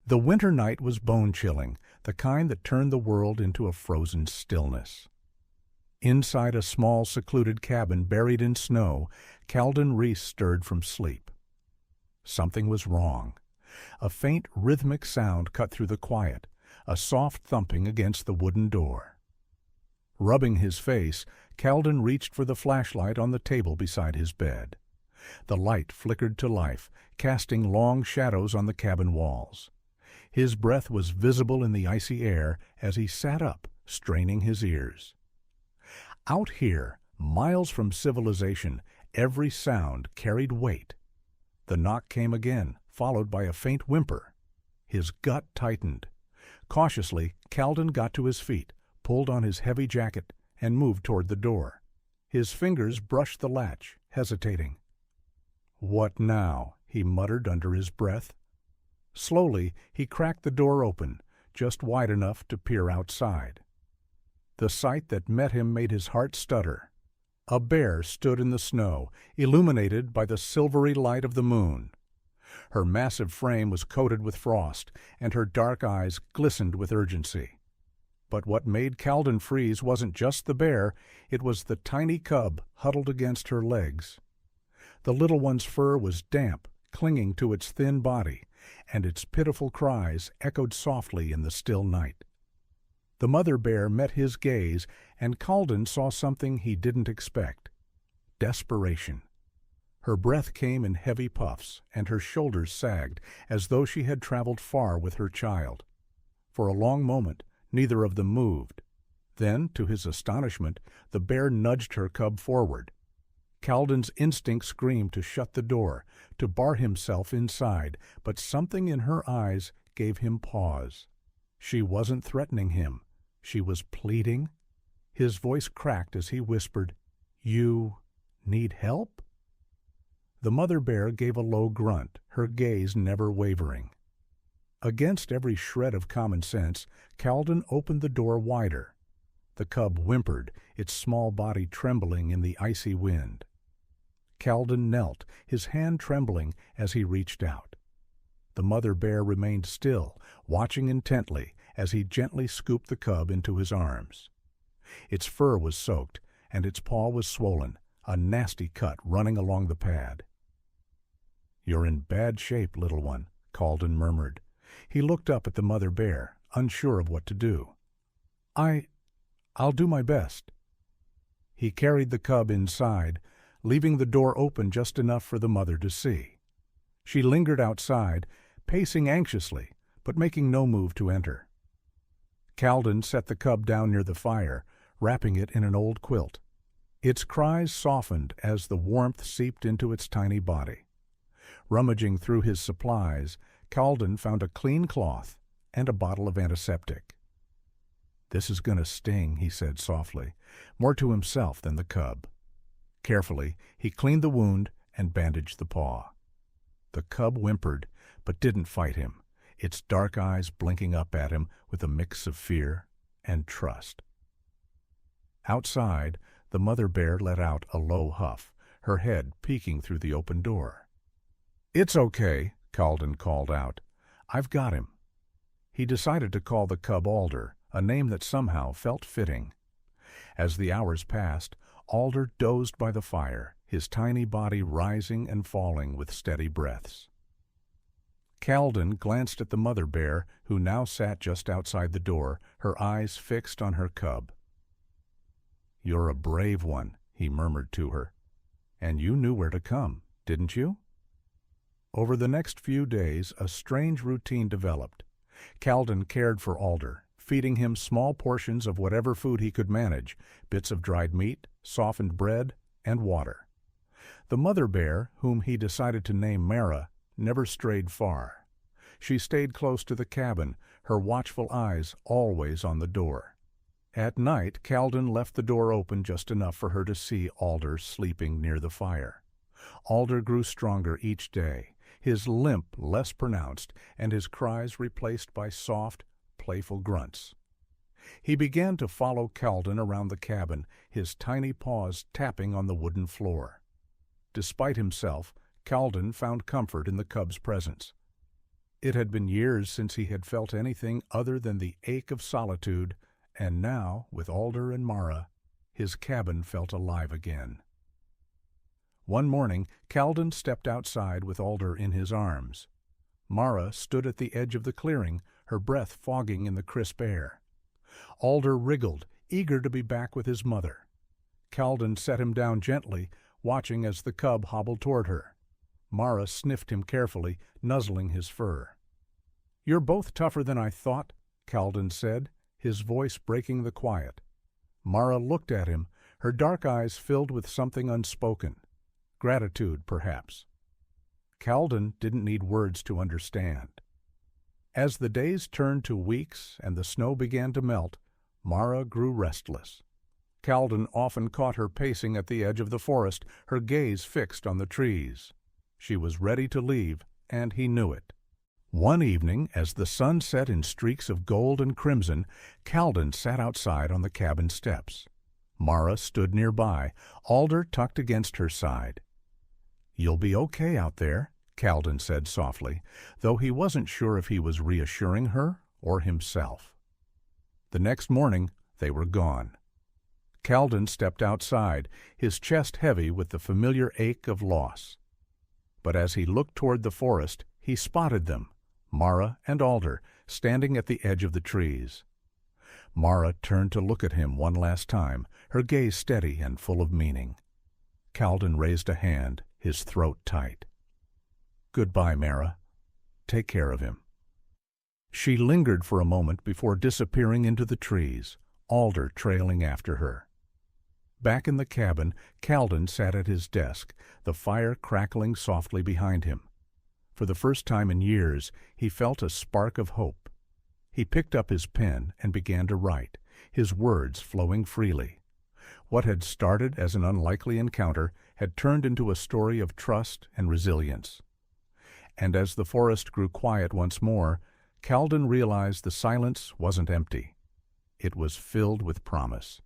The winter night was bone-chilling, the kind that turned the world into a frozen stillness. Inside a small, secluded cabin buried in snow, Kalden Rhys stirred from sleep. Something was wrong. A faint, rhythmic sound cut through the quiet, a soft thumping against the wooden door. Rubbing his face, Kalden reached for the flashlight on the table beside his bed. The light flickered to life, casting long shadows on the cabin walls. His breath was visible in the icy air as he sat up, straining his ears. Out here, miles from civilization, every sound carried weight. The knock came again, followed by a faint whimper. His gut tightened. Cautiously, Kalden got to his feet, pulled on his heavy jacket, and moved toward the door. His fingers brushed the latch, hesitating. "What now?" he muttered under his breath. Slowly, he cracked the door open, just wide enough to peer outside. The sight that met him made his heart stutter. A bear stood in the snow, illuminated by the silvery light of the moon. Her massive frame was coated with frost, and her dark eyes glistened with urgency. But what made Kalden freeze wasn't just the bear, it was the tiny cub huddled against her legs. The little one's fur was damp, clinging to its thin body, and its pitiful cries echoed softly in the still night. The mother bear met his gaze, and Kalden saw something he didn't expect: desperation. Her breath came in heavy puffs, and her shoulders sagged, as though she had traveled far with her child. For a long moment, neither of them moved. Then, to his astonishment, the bear nudged her cub forward. Kalden's instinct screamed to shut the door, to bar himself inside, but something in her eyes gave him pause. She wasn't threatening him. She was pleading. His voice cracked as he whispered, "You need help?" The mother bear gave a low grunt, her gaze never wavering. Against every shred of common sense, Kalden opened the door wider. The cub whimpered, its small body trembling in the icy wind. Kalden knelt, his hand trembling as he reached out. The mother bear remained still, watching intently as he gently scooped the cub into his arms. Its fur was soaked, and its paw was swollen, a nasty cut running along the pad. "You're in bad shape, little one," Kalden murmured. He looked up at the mother bear, unsure of what to do. I'll do my best." He carried the cub inside, leaving the door open just enough for the mother to see. She lingered outside, pacing anxiously, but making no move to enter. Kalden set the cub down near the fire, wrapping it in an old quilt. Its cries softened as the warmth seeped into its tiny body. Rummaging through his supplies, Kalden found a clean cloth and a bottle of antiseptic. "This is gonna sting," he said softly, more to himself than the cub. Carefully, he cleaned the wound and bandaged the paw. The cub whimpered, but didn't fight him, its dark eyes blinking up at him with a mix of fear and trust. Outside, the mother bear let out a low huff, her head peeking through the open door. "It's okay," Kalden called out. "I've got him." He decided to call the cub Alder, a name that somehow felt fitting. As the hours passed, Alder dozed by the fire, his tiny body rising and falling with steady breaths. Kalden glanced at the mother bear, who now sat just outside the door, her eyes fixed on her cub. "You're a brave one," he murmured to her. "And you knew where to come, didn't you?" Over the next few days, a strange routine developed. Kalden cared for Alder, feeding him small portions of whatever food he could manage, bits of dried meat, softened bread, and water. The mother bear, whom he decided to name Mara, never strayed far. She stayed close to the cabin, her watchful eyes always on the door. At night, Kalden left the door open just enough for her to see Alder sleeping near the fire. Alder grew stronger each day, his limp less pronounced, and his cries replaced by soft, playful grunts. He began to follow Kalden around the cabin, his tiny paws tapping on the wooden floor. Despite himself, Kalden found comfort in the cub's presence. It had been years since he had felt anything other than the ache of solitude, and now, with Alder and Mara, his cabin felt alive again. One morning, Kalden stepped outside with Alder in his arms. Mara stood at the edge of the clearing, her breath fogging in the crisp air. Alder wriggled, eager to be back with his mother. Kalden set him down gently, watching as the cub hobbled toward her. Mara sniffed him carefully, nuzzling his fur. "You're both tougher than I thought," Kalden said, his voice breaking the quiet. Mara looked at him, her dark eyes filled with something unspoken. Gratitude, perhaps. Kalden didn't need words to understand. As the days turned to weeks and the snow began to melt, Mara grew restless. Kalden often caught her pacing at the edge of the forest, her gaze fixed on the trees. She was ready to leave, and he knew it. One evening, as the sun set in streaks of gold and crimson, Kalden sat outside on the cabin steps. Mara stood nearby, Alder tucked against her side. "You'll be okay out there," Kalden said softly, though he wasn't sure if he was reassuring her or himself. The next morning, they were gone. Kalden stepped outside, his chest heavy with the familiar ache of loss. But as he looked toward the forest, he spotted them, Mara and Alder, standing at the edge of the trees. Mara turned to look at him one last time, her gaze steady and full of meaning. Kalden raised a hand, his throat tight. "Goodbye, Mara. Take care of him." She lingered for a moment before disappearing into the trees, Alder trailing after her. Back in the cabin, Kalden sat at his desk, the fire crackling softly behind him. For the first time in years, he felt a spark of hope. He picked up his pen and began to write, his words flowing freely. What had started as an unlikely encounter had turned into a story of trust and resilience. And as the forest grew quiet once more, Kalden realized the silence wasn't empty. It was filled with promise.